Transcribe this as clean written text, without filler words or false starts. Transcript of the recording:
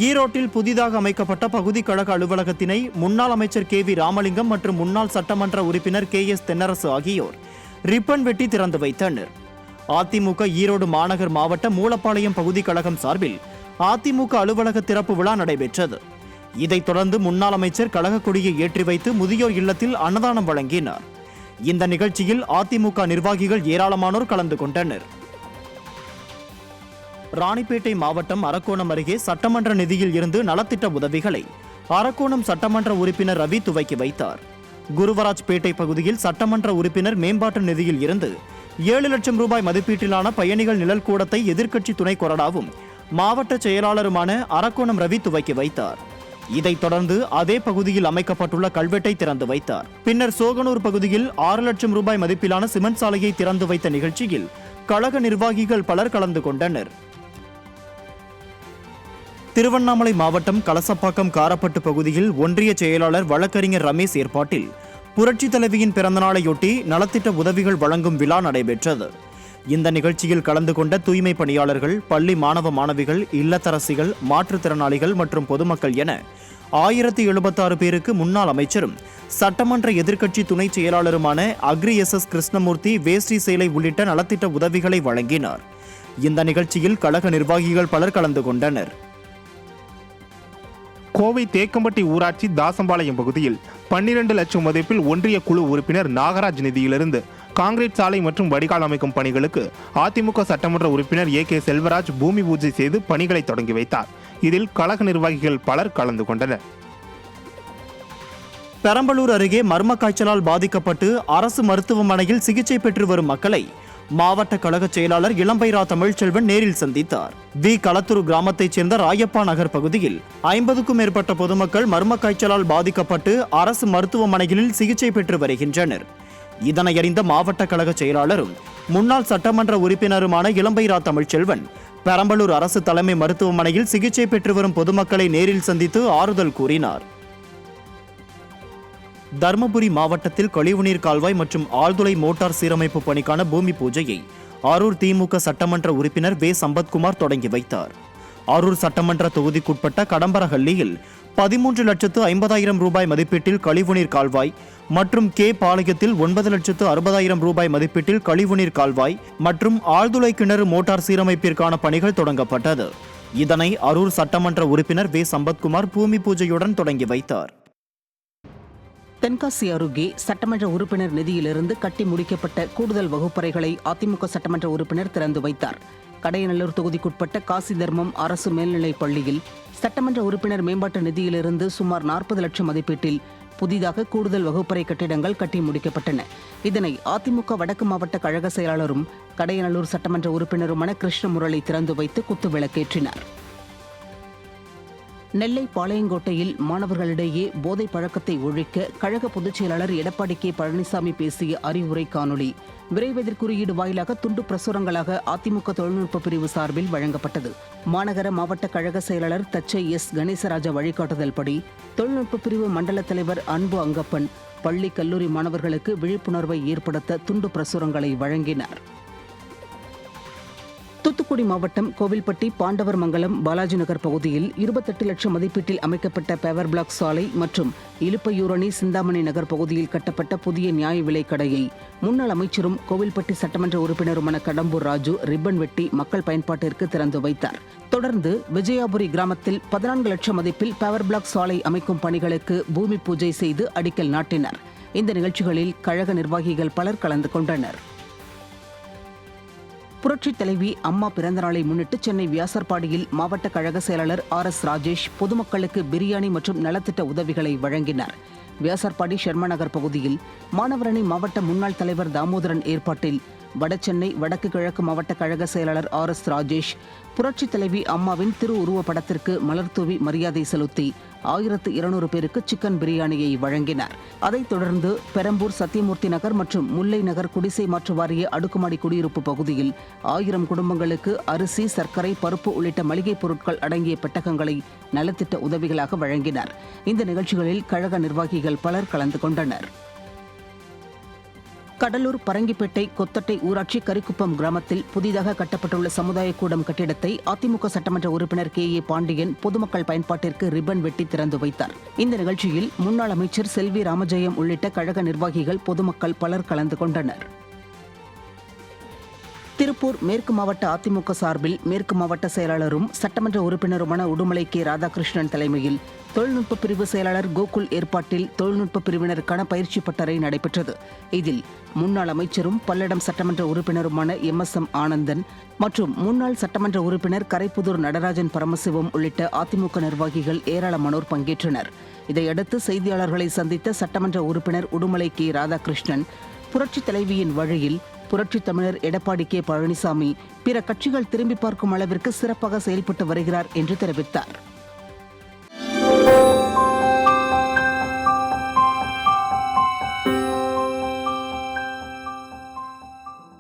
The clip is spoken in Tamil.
ஈரோட்டில் புதிதாக அமைக்கப்பட்ட பகுதி கழக அலுவலகத்தினை முன்னாள் அமைச்சர் KV ராமலிங்கம் மற்றும் முன்னாள் சட்டமன்ற உறுப்பினர் KS தென்னரசு ஆகியோர் ரிப்பன் வெட்டி திறந்து வைத்தனர். அதிமுக ஈரோடு மாநகர் மாவட்ட மூலப்பாளையம் பகுதி கழகம் சார்பில் அதிமுக அலுவலக திறப்பு விழா நடைபெற்றது. இதைத் தொடர்ந்து முன்னாள் அமைச்சர் கழக கொடியை ஏற்றி வைத்து முதியோர் இல்லத்தில் அன்னதானம் வழங்கினார். இந்த நிகழ்ச்சியில் அதிமுக நிர்வாகிகள் ஏராளமானோர் கலந்து கொண்டனர். ராணிப்பேட்டை மாவட்டம் அரக்கோணம் அருகே சட்டமன்ற நிதியில் இருந்து நலத்திட்ட உதவிகளை அரக்கோணம் சட்டமன்ற உறுப்பினர் ரவி துவக்கி வைத்தார். குருவராஜ்பேட்டை பகுதியில் சட்டமன்ற உறுப்பினர் மேம்பாட்டு நிதியில் இருந்து 7 லட்சம் ரூபாய் மதிப்பீட்டிலான பயணிகள் நிழல் கூடத்தை எதிர்க்கட்சி துணை கொறடாவும் மாவட்ட செயலாளருமான அரக்கோணம் ரவி துவக்கி வைத்தார். இதைத் தொடர்ந்து அதே பகுதியில் அமைக்கப்பட்டுள்ள கல்வெட்டை திறந்து வைத்தார். பின்னர் சோகனூர் பகுதியில் 6 லட்சம் ரூபாய் மதிப்பிலான சிமெண்ட் சாலையை திறந்து வைத்த நிகழ்ச்சியில் கழக நிர்வாகிகள் பலர் கலந்து கொண்டனர். திருவண்ணாமலை மாவட்டம் கலசப்பாக்கம் காரப்பட்டு பகுதியில் ஒன்றிய செயலாளர் வழக்கறிஞர் ரமேஷ் ஏற்பாட்டில் புரட்சித் தலைவியின் பிறந்தநாளையொட்டி நலத்திட்ட உதவிகள் வழங்கும் விழா நடைபெற்றது. இந்த நிகழ்ச்சியில் கலந்து கொண்ட தூய்மை பணியாளர்கள், பள்ளி மாணவ மாணவிகள், இல்லத்தரசிகள், மாற்றுத்திறனாளிகள் மற்றும் பொதுமக்கள் என 1076 பேருக்கு முன்னாள் அமைச்சரும் சட்டமன்ற எதிர்க்கட்சி துணை செயலாளருமான அக்ரி SS கிருஷ்ணமூர்த்தி வேஷ்டி சேலை உள்ளிட்ட நலத்திட்ட உதவிகளை வழங்கினார். இந்த நிகழ்ச்சியில் கழக நிர்வாகிகள் பலர் கலந்து கொண்டனர். கோவை தேக்கம்பட்டி ஊராட்சி தாசம்பாளையம் பகுதியில் 12 லட்சம் மதிப்பில் ஒன்றிய குழு உறுப்பினர் நாகராஜ் நிதியிலிருந்து காங்கிரீட் சாலை மற்றும் வடிகால் அமைக்கும் பணிகளுக்கு அதிமுக சட்டமன்ற உறுப்பினர் AK செல்வராஜ் பூமி பூஜை செய்து பணிகளை தொடங்கி வைத்தார். இதில் கழக நிர்வாகிகள் பலர் கலந்து கொண்டனர். பெரம்பலூர் அருகே மர்ம காய்ச்சலால் பாதிக்கப்பட்டு அரசு மருத்துவமனையில் சிகிச்சை பெற்று வரும் மக்களை மாவட்ட கழக செயலாளர் இளம்பைரா தமிழ்ச்செல்வன் நேரில் சந்தித்தார். களத்தூர் கிராமத்தைச் சேர்ந்த ராயப்பா நகர் பகுதியில் 50க்கும் மேற்பட்ட பொதுமக்கள் மர்ம காய்ச்சலால் பாதிக்கப்பட்டு அரசு மருத்துவமனைகளில் சிகிச்சை பெற்று வருகின்றனர். இதனையறிந்த மாவட்ட கழக செயலாளரும் முன்னாள் சட்டமன்ற உறுப்பினருமான இளம்பைரா தமிழ்ச்செல்வன் பெரம்பலூர் அரசு தலைமை மருத்துவமனையில் சிகிச்சை பெற்று வரும் பொதுமக்களை நேரில் சந்தித்து ஆறுதல் கூறினார். தர்மபுரி மாவட்டத்தில் கழிவுநீர் கால்வாய் மற்றும் ஆழ்துளை மோட்டார் சீரமைப்பு பணிக்கான பூமி பூஜையை அரூர் திமுக சட்டமன்ற உறுப்பினர் வே சம்பத்குமார் தொடங்கி வைத்தார். அரூர் சட்டமன்ற தொகுதிக்குட்பட்ட கடம்பரஹள்ளியில் 13,50,000 ரூபாய் மதிப்பீட்டில் கழிவுநீர் கால்வாய் மற்றும் பாளையத்தில் 9,60,000 ரூபாய் மதிப்பீட்டில் கழிவுநீர் கால்வாய் மற்றும் ஆழ்துளை கிணறு மோட்டார் சீரமைப்பிற்கான பணிகள் தொடங்கப்பட்டது. இதனை அரூர் சட்டமன்ற உறுப்பினர் வே சம்பத்குமார் பூமி பூஜையுடன் தொடங்கி வைத்தார். தென்காசி அருகே சட்டமன்ற உறுப்பினர் நிதியிலிருந்து கட்டி முடிக்கப்பட்ட கூடுதல் வகுப்பறைகளை அதிமுக சட்டமன்ற உறுப்பினர் திறந்து வைத்தார். கடையநல்லூர் தொகுதிக்குட்பட்ட காசி தர்மம் அரசு மேல்நிலைப் பள்ளியில் சட்டமன்ற உறுப்பினர் மேம்பாட்டு நிதியிலிருந்து சுமார் 40 லட்சம் மதிப்பீட்டில் புதிதாக கூடுதல் வகுப்பறை கட்டிடங்கள் கட்டி முடிக்கப்பட்டன. இதனை அதிமுக வடக்கு மாவட்ட கழக செயலாளரும் கடையநல்லூர் சட்டமன்ற உறுப்பினருமான கிருஷ்ணமுரளி திறந்து வைத்து குத்துவிளக்கேற்றினார். நெல்லை பாளையங்கோட்டையில் மாணவர்களிடையே போதை பழக்கத்தை ஒழிக்க கழக பொதுச் செயலாளர் எடப்பாடி K பழனிசாமி பேசிய அறிவுரை காணொலி விரைவெதிர் குறியீடு வாயிலாக துண்டு பிரசுரங்களாக அதிமுக தொழில்நுட்ப பிரிவு சார்பில் வழங்கப்பட்டது. மாநகர மாவட்ட கழக செயலாளர் தச்சை S கணேசராஜா வழிகாட்டுதல்படி தொழில்நுட்ப பிரிவு மண்டல தலைவர் அன்பு அங்கப்பன் பள்ளி கல்லூரி மாணவர்களுக்கு விழிப்புணர்வை ஏற்படுத்த துண்டு பிரசுரங்களை வழங்கினார். தூத்துக்குடி மாவட்டம் கோவில்பட்டி பாண்டவர் மங்கலம் பாலாஜி நகர் பகுதியில் 28 லட்சம் மதிப்பீட்டில் அமைக்கப்பட்ட பேவர் பிளாக் சாலை மற்றும் இலுப்பையூரணி சிந்தாமணி நகர் பகுதியில் கட்டப்பட்ட புதிய நியாய விலைக் கடையை முன்னாள் அமைச்சரும் கோவில்பட்டி சட்டமன்ற உறுப்பினருமான கடம்பூர் ராஜு ரிப்பன் வெட்டி மக்கள் பயன்பாட்டிற்கு திறந்து வைத்தார். தொடர்ந்து விஜயாபுரி கிராமத்தில் 14 லட்சம் மதிப்பில் பேவர் பிளாக் சாலை அமைக்கும் பணிகளுக்கு பூமி பூஜை செய்து அடிக்கல் நாட்டினர். இந்த நிகழ்ச்சிகளில் கழக நிர்வாகிகள் பலர் கலந்து கொண்டனர். புரட்சித் தலைவி அம்மா பிறந்தநாளை முன்னிட்டு சென்னை வியாசர்பாடியில் மாவட்ட கழக செயலாளர் RS ராஜேஷ் பொதுமக்களுக்கு பிரியாணி மற்றும் நலத்திட்ட உதவிகளை வழங்கினார். வியாசர்பாடி ஷர்மா நகர் பகுதியில் மாணவரணி மாவட்ட முன்னாள் தலைவர் தாமோதரன் ஏற்பாட்டில் வடசென்னை வடக்கு கிழக்கு மாவட்ட கழக செயலாளர் RS ராஜேஷ் புரட்சித் தலைவி அம்மாவின் திரு உருவ படத்திற்கு மலர்தூவி மரியாதை செலுத்தி 1200 பேருக்கு சிக்கன் பிரியாணியை வழங்கினார். அதைத் தொடர்ந்து பெரம்பூர் சத்தியமூர்த்தி நகர் மற்றும் முல்லை நகர் குடிசை மாற்று வாரிய அடுக்குமாடி குடியிருப்பு பகுதியில் 1000 குடும்பங்களுக்கு அரிசி, சர்க்கரை, பருப்பு உள்ளிட்ட மளிகைப் பொருட்கள் அடங்கிய பெட்டகங்களை நலத்திட்ட உதவிகளாக வழங்கினார். இந்த நிகழ்ச்சிகளில் கழக நிர்வாகிகள் பலர் கலந்து கொண்டனர். கடலூர் பரங்கிப்பேட்டை கொத்தட்டை ஊராட்சி கரிக்குப்பம் கிராமத்தில் புதிதாக கட்டப்பட்டுள்ள சமுதாய கூடம் கட்டிடத்தை அதிமுக சட்டமன்ற உறுப்பினர் KA பாண்டியன் பொதுமக்கள் பயன்பாட்டிற்கு ரிப்பன் வெட்டி திறந்து வைத்தார். இந்த நிகழ்ச்சியில் முன்னாள் அமைச்சர் செல்வி ராமஜெயம் உள்ளிட்ட கழக நிர்வாகிகள் பொதுமக்கள் பலர் கலந்து கொண்டனர். திருப்பூர் மேற்கு மாவட்ட அதிமுக சார்பில் மேற்கு மாவட்ட செயலாளரும் சட்டமன்ற உறுப்பினருமான உடுமலை K. ராதாகிருஷ்ணன் தலைமையில் தொழில்நுட்ப பிரிவு செயலாளர் கோகுல் ஏற்பாட்டில் தொழில்நுட்ப பிரிவினருக்கான பயிற்சி பட்டறை நடைபெற்றது. இதில் முன்னாள் அமைச்சரும் பல்லடம் சட்டமன்ற உறுப்பினருமான MSM ஆனந்தன் மற்றும் முன்னாள் சட்டமன்ற உறுப்பினர் கரைப்புதூர் நடராஜன் பரமசிவம் உள்ளிட்ட அதிமுக நிர்வாகிகள் ஏராளமானோர் பங்கேற்றனர். இதையடுத்து செய்தியாளர்களை சந்தித்த சட்டமன்ற உறுப்பினர் உடுமலை K. ராதாகிருஷ்ணன் புரட்சித் தலைவியின் வழியில் புரட்சித் தமிழர் எடப்பாடி K. பழனிசாமி பிற கட்சிகள் திரும்பி பார்க்கும் அளவிற்கு சிறப்பாக செயல்பட்டு வருகிறார் என்று தெரிவித்தார்.